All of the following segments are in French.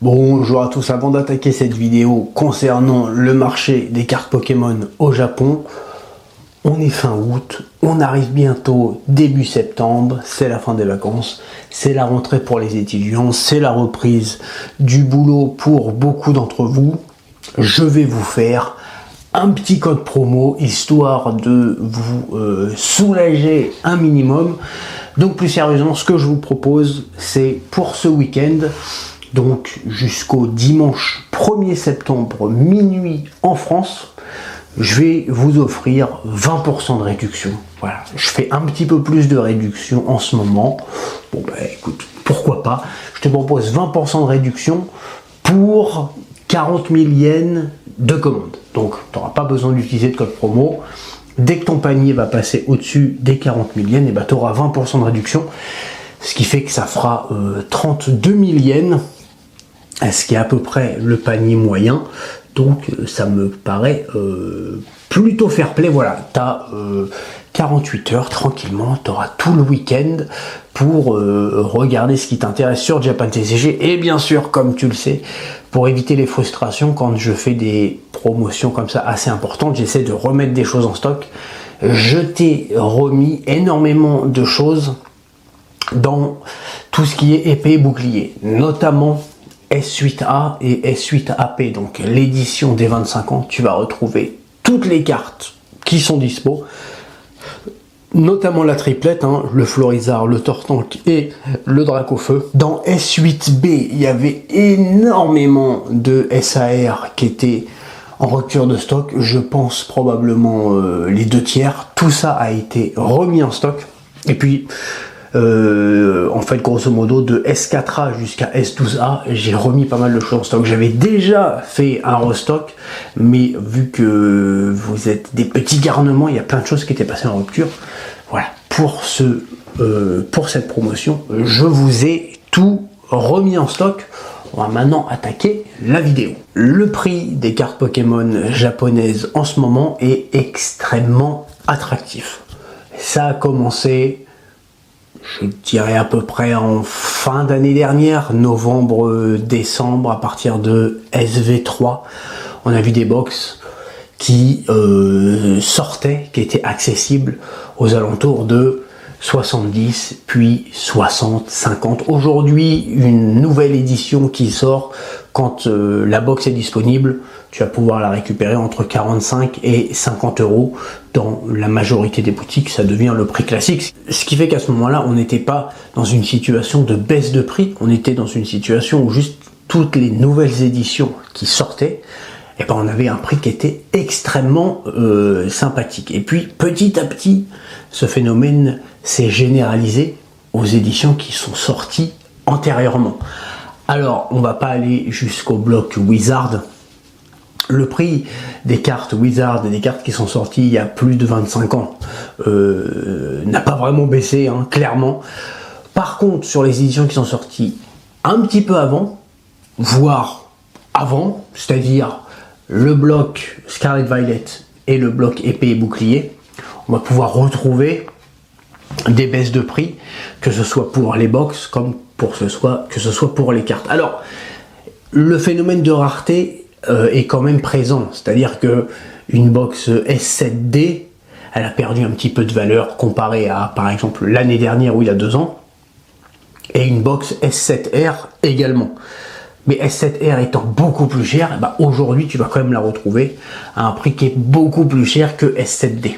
Bonjour à tous, avant d'attaquer cette vidéo concernant le marché des cartes Pokémon au Japon, on est fin août, on arrive bientôt début septembre, c'est la fin des vacances, c'est la rentrée pour les étudiants, c'est la reprise du boulot pour beaucoup d'entre vous. Je vais vous faire un petit code promo histoire de vous soulager un minimum. Donc plus sérieusement, ce que je vous propose, c'est pour ce week-end, donc jusqu'au dimanche 1er septembre minuit en France, je vais vous offrir 20% de réduction. Voilà, je fais un petit peu plus de réduction en ce moment. Bon bah écoute, pourquoi pas. Je te propose 20% de réduction pour 40 000 yens de commande. Donc tu n'auras pas besoin d'utiliser de code promo. Dès que ton panier va passer au-dessus des 40 000 yens, tu auras 20% de réduction. Ce qui fait que ça fera 32 000 yens. Ce qui est à peu près le panier moyen, donc ça me paraît plutôt fair play. Voilà, tu as 48 heures tranquillement, tu auras tout le week-end pour regarder ce qui t'intéresse sur Japan TCG, et bien sûr, comme tu le sais, pour éviter les frustrations, quand je fais des promotions comme ça assez importantes, j'essaie de remettre des choses en stock. Je t'ai remis énormément de choses dans tout ce qui est épée et bouclier, notamment S8A et S8AP, donc l'édition des 25 ans. Tu vas retrouver toutes les cartes qui sont dispo, notamment la triplette, le Florizard, le Tortank et le Dracofeu. Dans S8B, il y avait énormément de SAR qui étaient en rupture de stock, je pense probablement les 2/3. Tout ça a été remis en stock. Et puis en fait, grosso modo, de S4A jusqu'à S12A, j'ai remis pas mal de choses en stock. J'avais déjà fait un restock, mais vu que vous êtes des petits garnements, il y a plein de choses qui étaient passées en rupture. Voilà, pour cette promotion, je vous ai tout remis en stock. On va maintenant attaquer la vidéo. Le prix des cartes Pokémon japonaises en ce moment est extrêmement attractif. Ça a commencé, je dirais à peu près en fin d'année dernière, novembre, décembre, à partir de SV3, on a vu des box qui sortaient, qui étaient accessibles aux alentours de 70, puis 60, 50. Aujourd'hui, une nouvelle édition qui sort, quand la box est disponible, tu vas pouvoir la récupérer entre 45 et 50 euros. Dans la majorité des boutiques, ça devient le prix classique. Ce qui fait qu'à ce moment-là, on n'était pas dans une situation de baisse de prix, on était dans une situation où juste toutes les nouvelles éditions qui sortaient, et ben on avait un prix qui était extrêmement sympathique. Et puis petit à petit, ce phénomène s'est généralisé aux éditions qui sont sorties antérieurement. Alors, on va pas aller jusqu'au bloc Wizard. Le prix des cartes Wizard et des cartes qui sont sorties il y a plus de 25 ans n'a pas vraiment baissé, clairement. Par contre, sur les éditions qui sont sorties un petit peu avant, voire avant, c'est-à-dire le bloc Scarlet Violet et le bloc épée et bouclier, on va pouvoir retrouver des baisses de prix, que ce soit pour les box comme que ce soit pour les cartes. Alors, le phénomène de rareté est quand même présent, c'est-à-dire que une box S7D, elle a perdu un petit peu de valeur comparée à, par exemple, l'année dernière ou il y a 2 ans, et une box S7R également. Mais S7R étant beaucoup plus cher, aujourd'hui tu vas quand même la retrouver à un prix qui est beaucoup plus cher que S7D.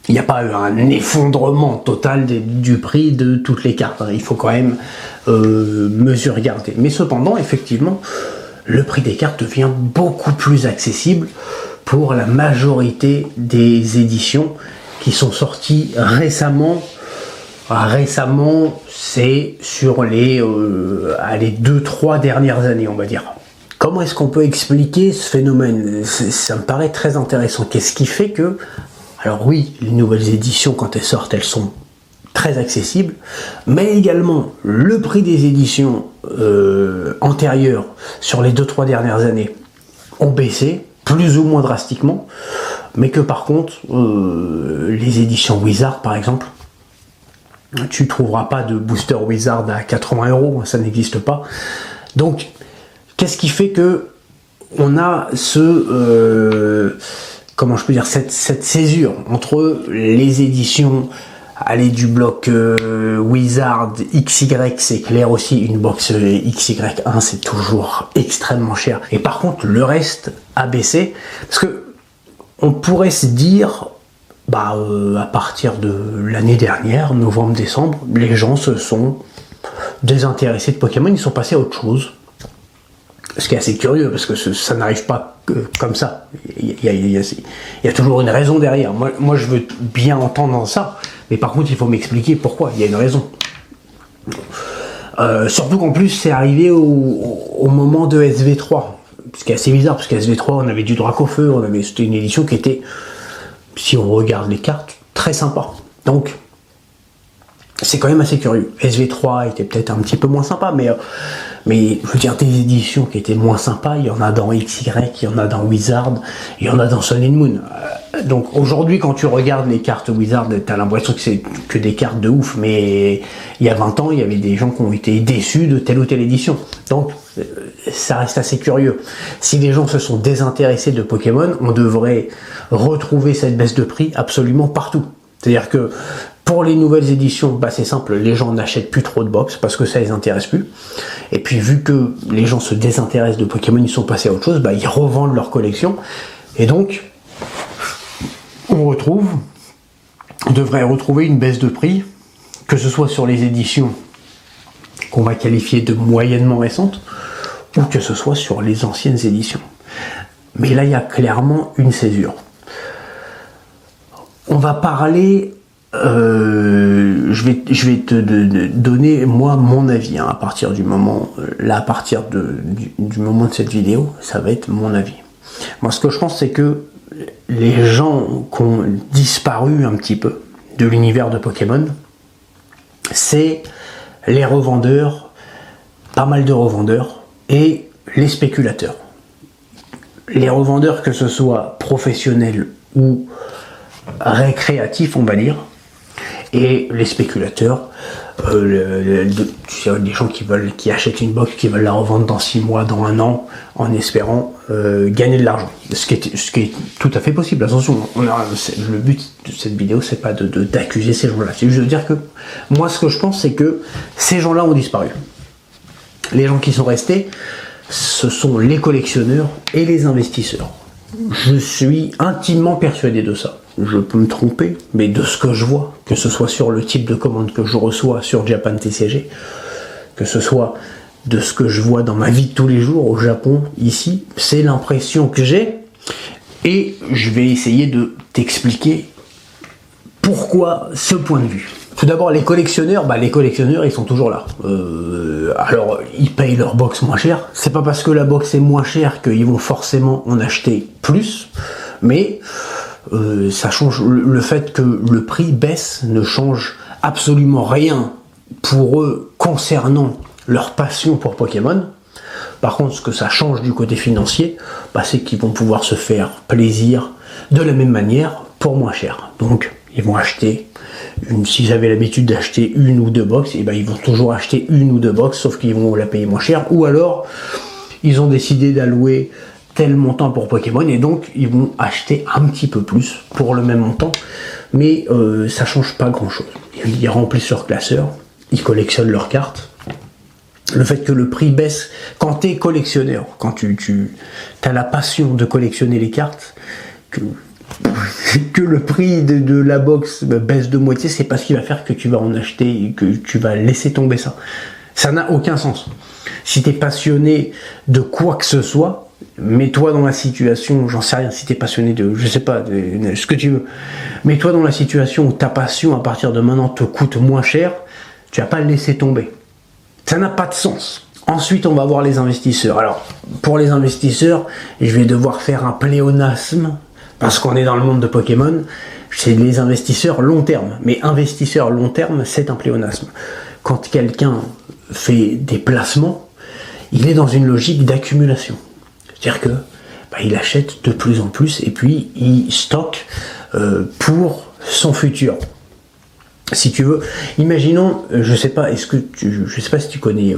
Il n'y a pas eu un effondrement total du prix de toutes les cartes. Il faut quand même mesurer, regarder. Mais cependant, effectivement, le prix des cartes devient beaucoup plus accessible pour la majorité des éditions qui sont sorties récemment. Récemment, c'est sur les 2-3 dernières années, on va dire. Comment est-ce qu'on peut expliquer ce phénomène? Ça me paraît très intéressant. Qu'est-ce qui fait que... Alors oui, les nouvelles éditions, quand elles sortent, elles sont très accessibles, mais également le prix des éditions antérieures sur les 2-3 dernières années ont baissé, plus ou moins drastiquement, mais que par contre, les éditions Wizard, par exemple, tu ne trouveras pas de booster Wizard à 80 euros, ça n'existe pas. Donc, Qu'est-ce qui fait que on a comment je peux dire, cette césure entre les éditions, aller du bloc Wizard XY, c'est clair aussi, une box XY1 c'est toujours extrêmement cher, et par contre le reste a baissé, parce que on pourrait se dire, à partir de l'année dernière, novembre-décembre, les gens se sont désintéressés de Pokémon, ils sont passés à autre chose. Ce qui est assez curieux, parce que ça n'arrive pas comme ça. Il y a toujours une raison derrière. Moi, je veux bien entendre ça, mais par contre, il faut m'expliquer pourquoi. Il y a une raison. Surtout qu'en plus, c'est arrivé au moment de SV3. Ce qui est assez bizarre, parce qu'à SV3, on avait du Dracofeu, c'était une édition qui était, si on regarde les cartes, très sympa. Donc, c'est quand même assez curieux. SV3 était peut-être un petit peu moins sympa, mais je veux dire, des éditions qui étaient moins sympas, il y en a dans XY, il y en a dans Wizard, il y en a dans Sun and Moon. Donc aujourd'hui, quand tu regardes les cartes Wizard, t'as l'impression que c'est que des cartes de ouf, mais il y a 20 ans, il y avait des gens qui ont été déçus de telle ou telle édition. Donc ça reste assez curieux. Si les gens se sont désintéressés de Pokémon, on devrait retrouver cette baisse de prix absolument partout. C'est-à-dire que pour les nouvelles éditions, c'est simple, les gens n'achètent plus trop de box parce que ça les intéresse plus. Et puis vu que les gens se désintéressent de Pokémon, ils sont passés à autre chose, ils revendent leur collection. Et donc, on devrait retrouver une baisse de prix, que ce soit sur les éditions qu'on va qualifier de moyennement récentes, ou que ce soit sur les anciennes éditions. Mais là, il y a clairement une césure. On va parler... je vais te donner moi mon avis à partir du moment du moment de cette vidéo, ça va être mon avis. Moi, ce que je pense, c'est que les gens qui ont disparu un petit peu de l'univers de Pokémon, c'est les revendeurs, pas mal de revendeurs, et les spéculateurs. Les revendeurs, que ce soit professionnels ou récréatifs, on va dire, et les spéculateurs, les gens qui achètent une box, qui veulent la revendre dans 6 mois, dans 1 an, en espérant gagner de l'argent. Ce qui est tout à fait possible. Attention, le but de cette vidéo, c'est pas d'accuser ces gens-là. C'est juste de dire que moi, ce que je pense, c'est que ces gens-là ont disparu. Les gens qui sont restés, ce sont les collectionneurs et les investisseurs. Je suis intimement persuadé de ça. Je peux me tromper, mais de ce que je vois, que ce soit sur le type de commande que je reçois sur Japan TCG, que ce soit de ce que je vois dans ma vie de tous les jours au Japon, ici, c'est l'impression que j'ai, et je vais essayer de t'expliquer pourquoi ce point de vue. Tout d'abord, les collectionneurs, ils sont toujours là. Alors, ils payent leur box moins cher. C'est pas parce que la box est moins chère qu'ils vont forcément en acheter plus, mais ça change. Le fait que le prix baisse ne change absolument rien pour eux concernant leur passion pour Pokémon. Par contre, ce que ça change du côté financier, c'est qu'ils vont pouvoir se faire plaisir de la même manière pour moins cher. Donc, ils vont acheter, s'ils avaient l'habitude d'acheter 1 ou 2 box, ils vont toujours acheter 1 ou 2 box, sauf qu'ils vont la payer moins cher. Ou alors, ils ont décidé d'allouer tel montant pour Pokémon, et donc ils vont acheter un petit peu plus pour le même montant, mais ça change pas grand chose. Ils remplissent leur classeur, ils collectionnent leurs cartes. Le fait que le prix baisse, quand tu es collectionneur, quand tu as la passion de collectionner les cartes, que le prix de la box baisse de moitié, c'est pas ce qui va faire que tu vas en acheter et que tu vas laisser tomber ça. Ça n'a aucun sens. Si tu es passionné de quoi que ce soit, mets-toi dans la situation, j'en sais rien, si tu es passionné de, je sais pas, de ce que tu veux, mets-toi dans la situation où ta passion à partir de maintenant te coûte moins cher, tu vas pas le laisser tomber. Ça n'a pas de sens. Ensuite, on va voir les investisseurs. Alors, pour les investisseurs, je vais devoir faire un pléonasme, parce qu'on est dans le monde de Pokémon, c'est les investisseurs long terme. Mais investisseur long terme, c'est un pléonasme. Quand quelqu'un fait des placements, il est dans une logique d'accumulation. C'est-à-dire que il achète de plus en plus et puis il stocke pour son futur. Si tu veux, imaginons, je sais pas si tu connais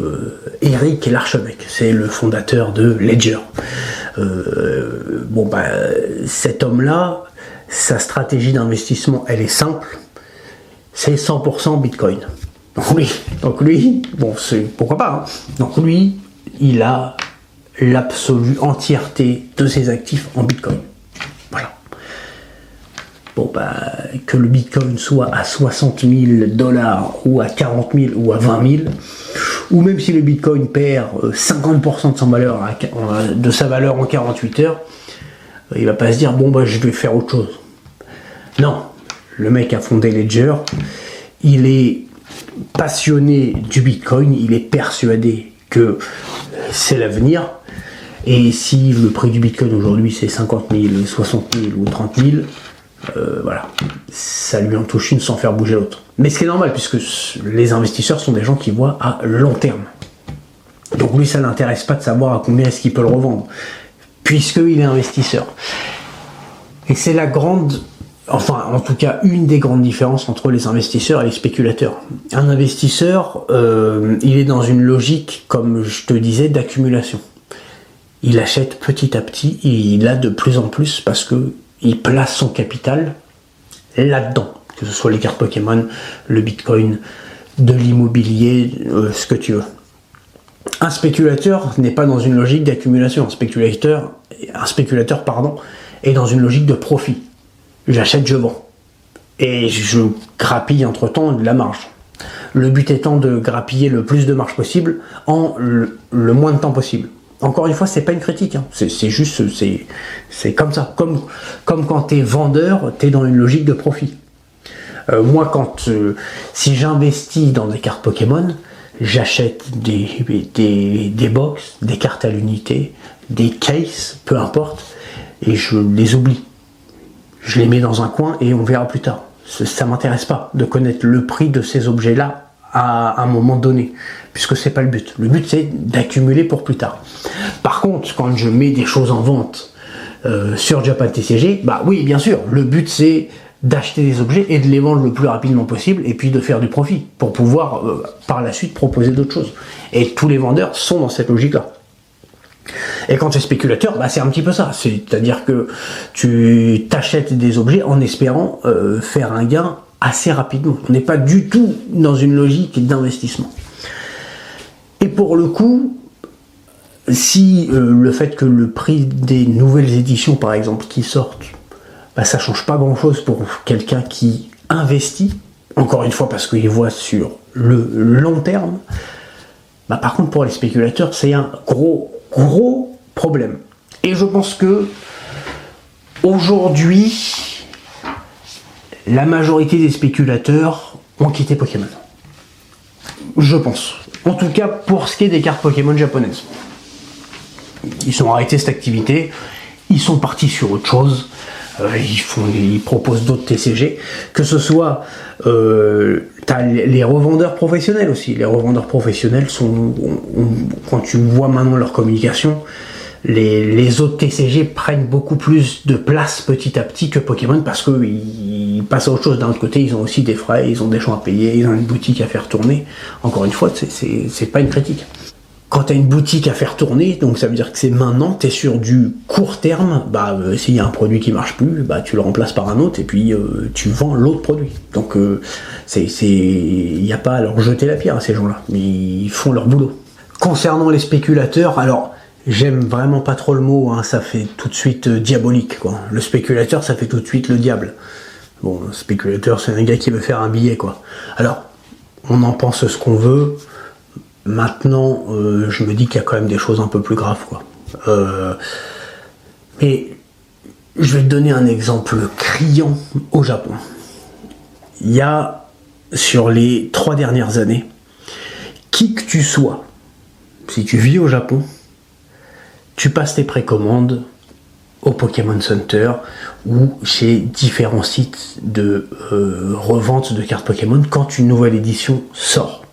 Eric Larchevêque, c'est le fondateur de Ledger. Cet homme-là, sa stratégie d'investissement, elle est simple, c'est 100% Bitcoin. Donc lui, bon, pourquoi pas, hein. Donc lui, il a l'absolue entièreté de ses actifs en Bitcoin. Voilà. Que le Bitcoin soit à 60 000 $ ou à 40 000 ou à 20 000, ou même si le Bitcoin perd 50% de sa valeur en 48 heures, il va pas se dire je vais faire autre chose. Non, le mec a fondé Ledger, il est passionné du Bitcoin, il est persuadé que c'est l'avenir, et si le prix du Bitcoin aujourd'hui c'est 50 000, 60 000 ou 30 000, voilà, ça lui en touche une sans faire bouger l'autre. Mais ce qui est normal, puisque les investisseurs sont des gens qui voient à long terme. Donc lui, ça l'intéresse pas de savoir à combien est-ce qu'il peut le revendre, puisqu'il est investisseur. Et c'est en tout cas, une des grandes différences entre les investisseurs et les spéculateurs. Un investisseur, il est dans une logique, comme je te disais, d'accumulation. Il achète petit à petit, et il a de plus en plus parce que il place son capital là-dedans, que ce soit les cartes Pokémon, le Bitcoin, de l'immobilier, ce que tu veux. Un spéculateur n'est pas dans une logique d'accumulation. Un spéculateur, est dans une logique de profit. J'achète, je vends. Et je grappille entre-temps de la marge. Le but étant de grappiller le plus de marge possible en le moins de temps possible. Encore une fois, c'est pas une critique, hein. C'est juste, c'est comme ça. Comme quand t'es vendeur, t'es dans une logique de profit. Moi, si j'investis dans des cartes Pokémon, j'achète des box, des cartes à l'unité, des cases, peu importe, et je les oublie. Je les mets dans un coin et on verra plus tard. Ça m'intéresse pas de connaître le prix de ces objets-là à un moment donné, puisque c'est pas le but. Le but, c'est d'accumuler pour plus tard. Par contre, quand je mets des choses en vente sur Japan TCG, oui, bien sûr, le but c'est d'acheter des objets et de les vendre le plus rapidement possible, et puis de faire du profit pour pouvoir par la suite proposer d'autres choses. Et tous les vendeurs sont dans cette logique-là. Et quand tu es spéculateur, c'est un petit peu ça. C'est-à-dire que tu t'achètes des objets en espérant faire un gain assez rapidement. On n'est pas du tout dans une logique d'investissement. Et pour le coup, si le fait que le prix des nouvelles éditions, par exemple, qui sortent, ça change pas grand-chose pour quelqu'un qui investit, encore une fois parce qu'il voit sur le long terme, par contre pour les spéculateurs, c'est un gros problème. Et je pense que aujourd'hui, la majorité des spéculateurs ont quitté Pokémon. Je pense. En tout cas, pour ce qui est des cartes Pokémon japonaises. Ils ont arrêté cette activité, ils sont partis sur autre chose, ils proposent d'autres TCG, que ce soit t'as les revendeurs professionnels aussi. Les revendeurs professionnels quand tu vois maintenant leur communication, les autres TCG prennent beaucoup plus de place petit à petit que Pokémon, parce qu'ils passent à autre chose. D'un autre côté, ils ont aussi des frais, ils ont des gens à payer, ils ont une boutique à faire tourner. Encore une fois, c'est pas une critique. Quand tu as une boutique à faire tourner, donc ça veut dire que c'est maintenant, tu es sur du court terme, s'il y a un produit qui marche plus, tu le remplaces par un autre et puis tu vends l'autre produit. Donc il n'y a pas à leur jeter la pierre à ces gens-là, mais ils font leur boulot. Concernant les spéculateurs, alors j'aime vraiment pas trop le mot, hein, ça fait tout de suite diabolique, quoi. Le spéculateur, ça fait tout de suite le diable. Bon, le spéculateur, c'est un gars qui veut faire un billet, quoi. Alors, on en pense ce qu'on veut. Maintenant, je me dis qu'il y a quand même des choses un peu plus graves, quoi. Mais je vais te donner un exemple criant au Japon. Il y a, sur les 3 dernières années, qui que tu sois, si tu vis au Japon, tu passes tes précommandes au Pokémon Center ou chez différents sites de revente de cartes Pokémon quand une nouvelle édition sort.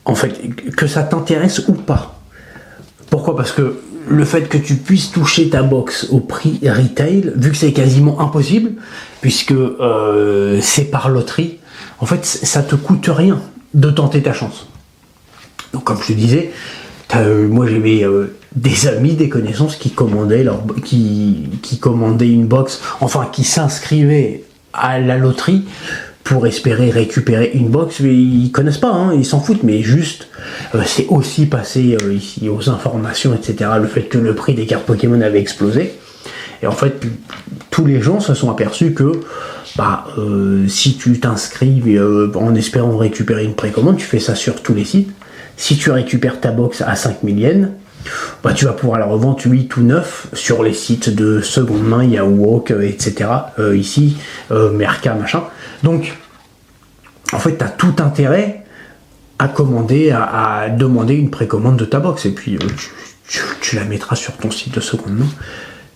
En fait, que ça t'intéresse ou pas. Pourquoi ? Parce que le fait que tu puisses toucher ta box au prix retail, vu que c'est quasiment impossible, puisque c'est par loterie, en fait, ça te coûte rien de tenter ta chance. Donc comme je te disais, moi j'avais des amis, des connaissances qui commandaient qui commandaient une box, enfin qui s'inscrivaient à la loterie pour espérer récupérer une box, mais ils connaissent pas, hein, ils s'en foutent, mais juste c'est aussi passé ici aux informations, etc. Le fait que le prix des cartes Pokémon avait explosé. Et en fait, tous les gens se sont aperçus que si tu t'inscris en espérant récupérer une précommande, tu fais ça sur tous les sites. Si tu récupères ta box à 5000 yens, tu vas pouvoir la revendre 8 ou 9 sur les sites de seconde main, Yahoo, etc. Ici, Merca, machin. Donc, en fait, tu as tout intérêt à commander, à demander une précommande de ta box. Et puis, tu la mettras sur ton site de seconde main.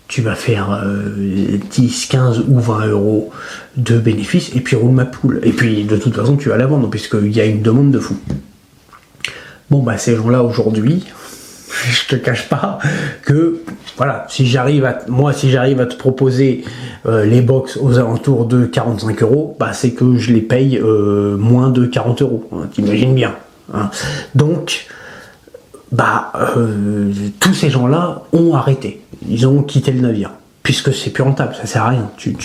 Tu vas faire 10, 15 ou 20 euros de bénéfices et puis roule ma poule. Et puis de toute façon tu vas la vendre puisqu'il y a une demande de fou. Bon ces gens-là aujourd'hui, je te cache pas que voilà, si j'arrive à te proposer les box aux alentours de 45 euros, c'est que je les paye moins de 40 euros. Hein, t'imagines bien. Hein. Donc tous ces gens-là ont arrêté. Ils ont quitté le navire. Puisque c'est plus rentable, ça sert à rien. Tu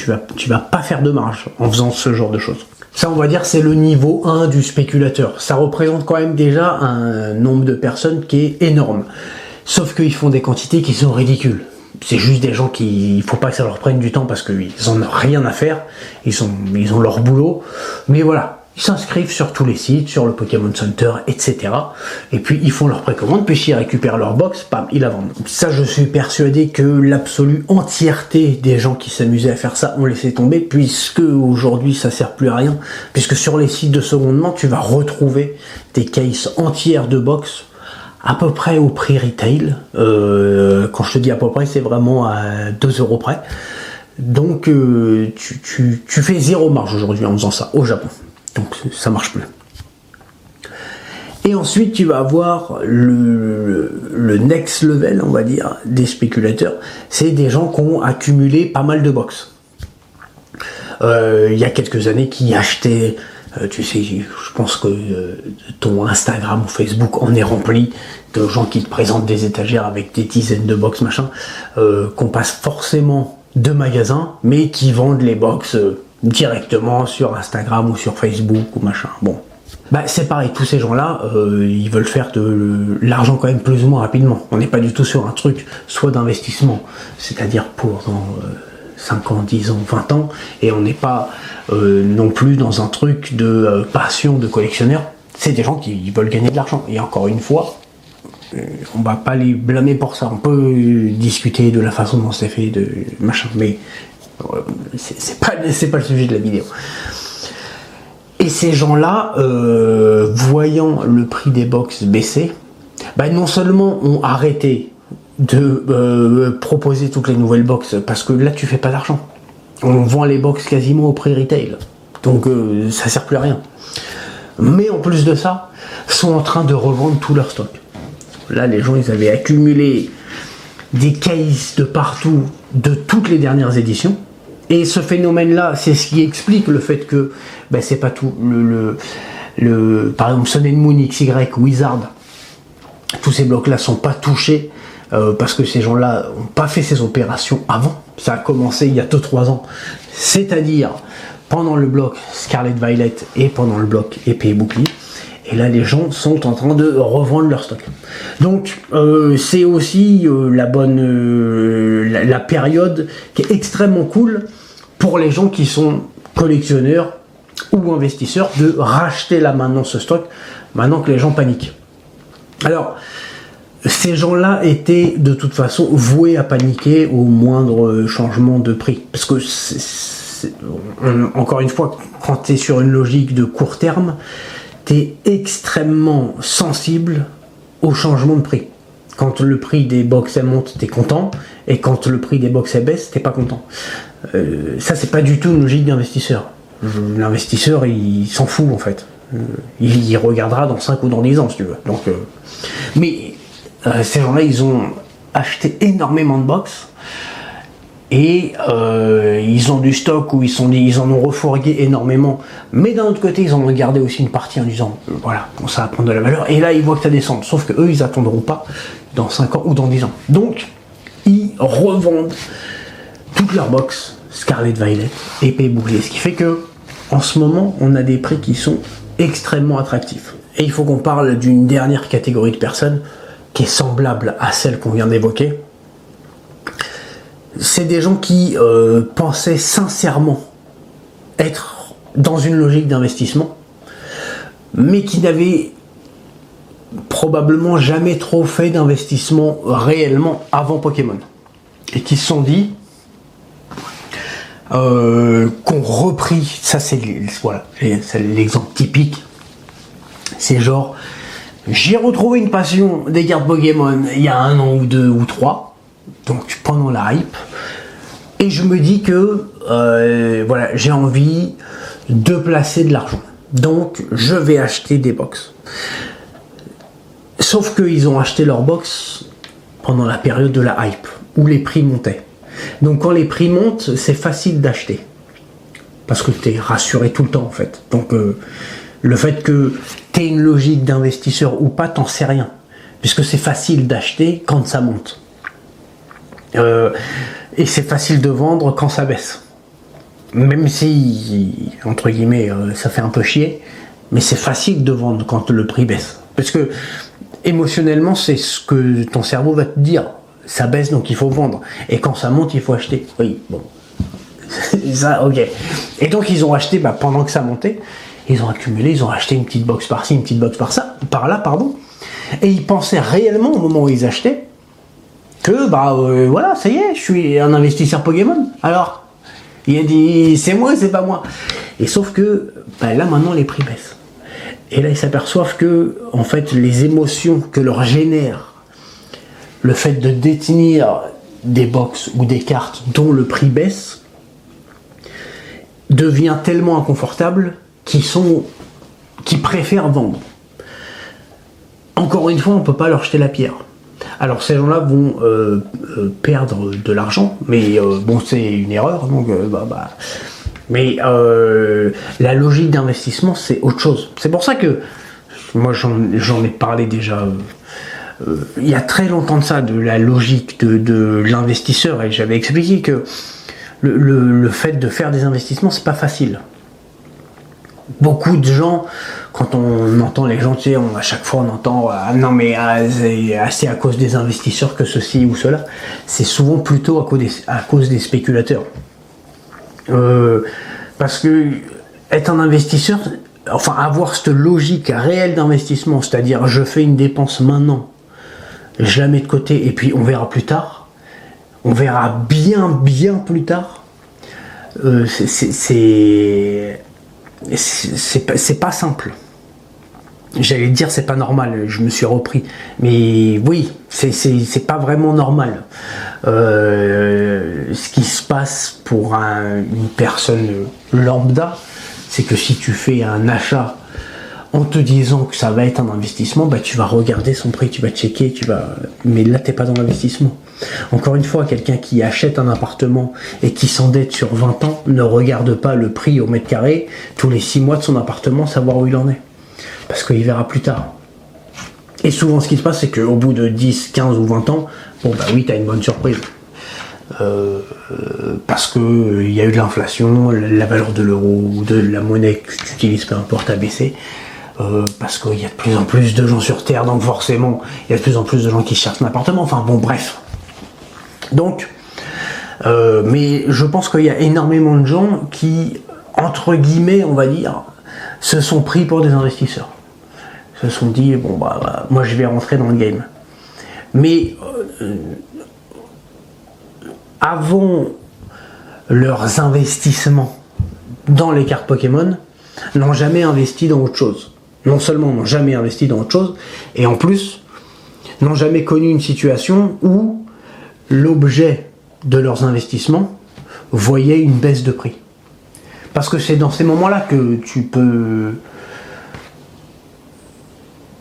vas pas faire de marge en faisant ce genre de choses. Ça, on va dire, c'est le niveau 1 du spéculateur. Ça représente quand même déjà un nombre de personnes qui est énorme. Sauf qu'ils font des quantités qui sont ridicules. C'est juste des gens il faut pas que ça leur prenne du temps parce qu'ils en ont rien à faire. Ils ont leur boulot. Mais voilà. Ils s'inscrivent sur tous les sites, sur le Pokémon Center, etc. Et puis ils font leur précommande, puis s'ils récupèrent leur box, ils la vendent. Ça, je suis persuadé que l'absolue entièreté des gens qui s'amusaient à faire ça ont laissé tomber, puisque aujourd'hui ça sert plus à rien. Puisque sur les sites de seconde main, tu vas retrouver des cases entières de box à peu près au prix retail. Quand je te dis à peu près, c'est vraiment à 2 euros près. Donc tu fais zéro marge aujourd'hui en faisant ça au Japon. Donc ça marche plus. Et ensuite tu vas avoir le next level, on va dire, des spéculateurs. C'est des gens qui ont accumulé pas mal de box. Il y a quelques années qui achetaient, tu sais, je pense que ton Instagram ou Facebook en est rempli de gens qui te présentent des étagères avec des dizaines de box machin, qu'on passe forcément de magasins, mais qui vendent les box directement sur Instagram ou sur Facebook ou machin. Bon, c'est pareil, tous ces gens-là, ils veulent faire de l'argent quand même plus ou moins rapidement. On n'est pas du tout sur un truc soit d'investissement, c'est-à-dire pour dans 5 ans, 10 ans, 20 ans, et on n'est pas non plus dans un truc de passion de collectionneur. C'est des gens qui veulent gagner de l'argent. Et encore une fois, on va pas les blâmer pour ça. On peut discuter de la façon dont c'est fait, de machin, mais c'est pas le sujet de la vidéo. Et ces gens-là, voyant le prix des box baisser, non seulement ont arrêté de proposer toutes les nouvelles box, parce que là tu fais pas d'argent. On vend les box quasiment au prix retail, donc ça sert plus à rien. Mais en plus de ça, sont en train de revendre tout leur stock. Là, les gens, ils avaient accumulé des cases de partout, de toutes les dernières éditions. Et ce phénomène-là, c'est ce qui explique le fait que c'est pas tout. Par exemple, Sun and Moon, XY, Wizard, tous ces blocs-là sont pas touchés parce que ces gens-là n'ont pas fait ces opérations avant. Ça a commencé il y a 2-3 ans. C'est-à-dire pendant le bloc Scarlet Violet et pendant le bloc épée et bouclier. Et là, les gens sont en train de revendre leur stock. Donc, c'est aussi la période qui est extrêmement cool pour les gens qui sont collectionneurs ou investisseurs de racheter là maintenant ce stock, maintenant que les gens paniquent. Alors, ces gens-là étaient de toute façon voués à paniquer au moindre changement de prix. Parce que, encore une fois, quand tu es sur une logique de court terme, tu es extrêmement sensible au changement de prix. Quand le prix des box monte, tu es content, et quand le prix des box baisse, tu pas content. Ça, c'est pas du tout une logique d'investisseur. L'investisseur, il s'en fout en fait. Il regardera dans 5 ou dans 10 ans si tu veux. Donc, mais ces gens-là, ils ont acheté énormément de box. Et ils ont du stock où ils en ont refourgué énormément, mais d'un autre côté ils en ont gardé aussi une partie en disant voilà, ça va prendre de la valeur, et là ils voient que ça descend, sauf que eux ils attendront pas dans 5 ans ou dans 10 ans. Donc ils revendent toutes leurs box Scarlet Violet, épée bouclier, ce qui fait que en ce moment on a des prix qui sont extrêmement attractifs. Et il faut qu'on parle d'une dernière catégorie de personnes qui est semblable à celle qu'on vient d'évoquer. C'est des gens qui pensaient sincèrement être dans une logique d'investissement, mais qui n'avaient probablement jamais trop fait d'investissement réellement avant Pokémon. Et qui se sont dit qu'on repris, ça c'est voilà, l'exemple typique, c'est genre j'ai retrouvé une passion des cartes Pokémon il y a 1 an ou 2 ou 3, donc pendant la hype, et je me dis que voilà, j'ai envie de placer de l'argent, donc je vais acheter des box. Sauf qu'ils ont acheté leur box pendant la période de la hype où les prix montaient. Donc quand les prix montent, c'est facile d'acheter parce que tu es rassuré tout le temps en fait. Donc le fait que tu aies une logique d'investisseur ou pas, t'en sais rien, puisque c'est facile d'acheter quand ça monte. Et c'est facile de vendre quand ça baisse. Même si, entre guillemets, ça fait un peu chier, mais c'est facile de vendre quand le prix baisse. Parce que, émotionnellement, c'est ce que ton cerveau va te dire. Ça baisse, donc il faut vendre. Et quand ça monte, il faut acheter. Oui, bon. Ça, ok. Et donc, ils ont acheté, pendant que ça montait, ils ont accumulé, ils ont acheté une petite box par-ci, une petite box par-là, pardon. Et ils pensaient réellement, au moment où ils achetaient, que voilà, ça y est, je suis un investisseur Pokémon. Alors, il a dit c'est moi, c'est pas moi. Et sauf que là maintenant les prix baissent. Et là ils s'aperçoivent que en fait les émotions que leur génère le fait de détenir des box ou des cartes dont le prix baisse devient tellement inconfortable qu'ils préfèrent vendre. Encore une fois, on peut pas leur jeter la pierre. Alors ces gens-là vont perdre de l'argent, mais bon, c'est une erreur, donc mais la logique d'investissement, c'est autre chose. C'est pour ça que moi j'en ai parlé déjà il y a très longtemps de ça, de la logique de l'investisseur, et j'avais expliqué que le fait de faire des investissements, c'est pas facile. Beaucoup de gens, quand on entend les gens, tu sais, à chaque fois on entend non mais c'est à cause des investisseurs que ceci ou cela. C'est souvent plutôt à cause des spéculateurs. Parce que être un investisseur, enfin avoir cette logique réelle d'investissement, c'est-à-dire je fais une dépense maintenant, je la mets de côté et puis on verra plus tard, on verra bien plus tard, c'est pas simple. J'allais dire c'est pas normal, je me suis repris, mais oui, c'est pas vraiment normal. Ce qui se passe pour une personne lambda, c'est que si tu fais un achat en te disant que ça va être un investissement, tu vas regarder son prix, tu vas checker, mais là t'es pas dans l'investissement. Encore une fois, quelqu'un qui achète un appartement et qui s'endette sur 20 ans ne regarde pas le prix au mètre carré tous les 6 mois de son appartement, savoir où il en est, parce qu'il verra plus tard. Et souvent ce qui se passe, c'est qu'au bout de 10, 15 ou 20 ans, oui, t'as une bonne surprise. Parce que il y a eu de l'inflation, la valeur de l'euro ou de la monnaie que tu utilises, peu importe, a baissé. Parce qu'il y a de plus en plus de gens sur Terre, donc forcément, il y a de plus en plus de gens qui cherchent un appartement. Enfin bon, bref. Donc, mais je pense qu'il y a énormément de gens qui, entre guillemets, on va dire, se sont pris pour des investisseurs. Se sont dit, moi je vais rentrer dans le game. Mais avant leurs investissements dans les cartes Pokémon, n'ont jamais investi dans autre chose. Non seulement n'ont jamais investi dans autre chose, et en plus, n'ont jamais connu une situation où l'objet de leurs investissements voyait une baisse de prix. Parce que c'est dans ces moments-là que tu peux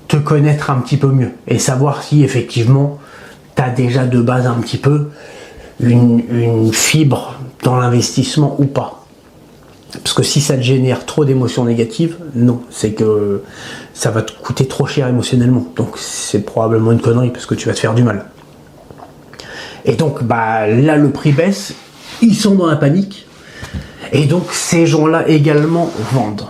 te connaître un petit peu mieux et savoir si effectivement tu as déjà de base un petit peu une fibre dans l'investissement ou pas. Parce que si ça te génère trop d'émotions négatives, non, c'est que ça va te coûter trop cher émotionnellement. Donc c'est probablement une connerie parce que tu vas te faire du mal. Et donc bah là le prix baisse, ils sont dans la panique. Et donc ces gens-là également vendent.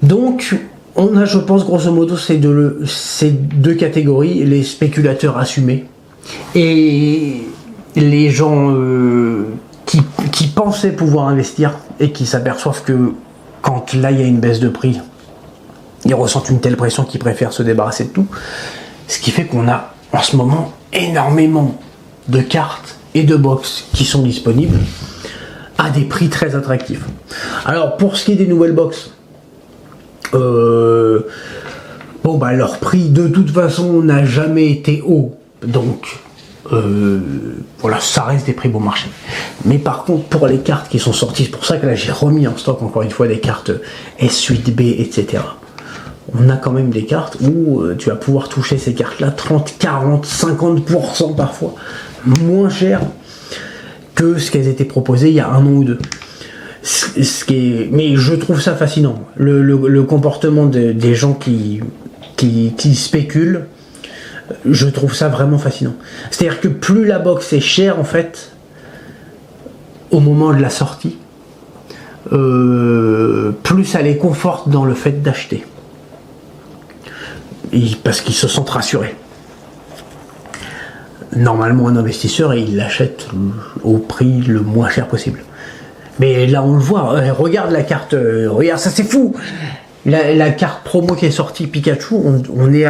Donc on a, je pense, grosso modo ces deux catégories, les spéculateurs assumés et les gens qui pensaient pouvoir investir et qui s'aperçoivent que quand là il y a une baisse de prix, ils ressentent une telle pression qu'ils préfèrent se débarrasser de tout. Ce qui fait qu'on a en ce moment énormément de cartes et de box qui sont disponibles à des prix très attractifs. Alors pour ce qui est des nouvelles box, bon bah leur prix de toute façon n'a jamais été haut, donc voilà, ça reste des prix bon marché. Mais par contre pour les cartes qui sont sorties, c'est pour ça que là j'ai remis en stock encore une fois des cartes S8B, etc. On a quand même des cartes où tu vas pouvoir toucher ces cartes là 30, 40, 50% parfois moins cher que ce qu'elles étaient proposées il y a un an ou deux. Mais je trouve ça fascinant, le comportement des gens qui spéculent. Je trouve ça vraiment fascinant. C'est-à-dire que plus la box est chère en fait au moment de la sortie, plus ça les conforte dans le fait d'acheter. Parce qu'ils se sentent rassurés. Normalement un investisseur il l'achète au prix le moins cher possible. Mais là on le voit, regarde la carte, regarde ça c'est fou. La carte promo qui est sortie Pikachu, on est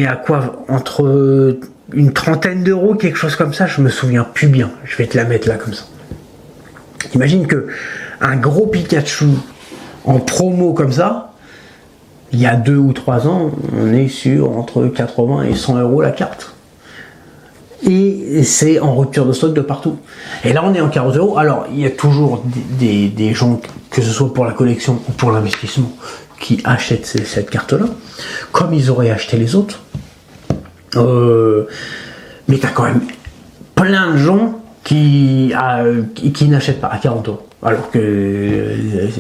à quoi, entre une trentaine d'euros, quelque chose comme ça, je me souviens plus bien. Je vais te la mettre là comme ça. Imagine que un gros Pikachu en promo comme ça, il y a 2 ou 3 ans, on est sur entre 80 et 100 euros la carte. Et c'est en rupture de stock de partout. Et là on est en 40 euros. Alors il y a toujours des gens, que ce soit pour la collection ou pour l'investissement, qui achètent cette carte là comme ils auraient acheté les autres, mais t'as quand même plein de gens qui n'achètent pas à 40 euros, alors que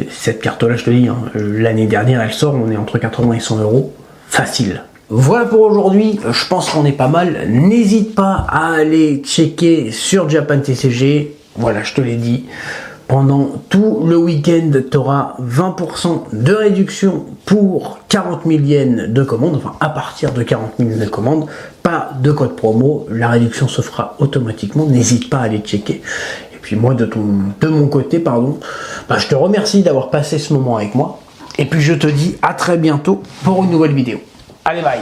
cette carte là, je te dis, hein, l'année dernière elle sort, on est entre 80 et 100 euros facile. Voilà pour aujourd'hui, je pense qu'on est pas mal. N'hésite pas à aller checker sur Japan TCG, voilà, je te l'ai dit. Pendant tout le week-end, tu auras 20% de réduction pour 40 000 yens de commande, enfin à partir de 40 000 de commande, pas de code promo, la réduction se fera automatiquement, n'hésite pas à aller checker. Et puis moi de mon côté, pardon, bah, je te remercie d'avoir passé ce moment avec moi, et puis je te dis à très bientôt pour une nouvelle vidéo. Allez bye!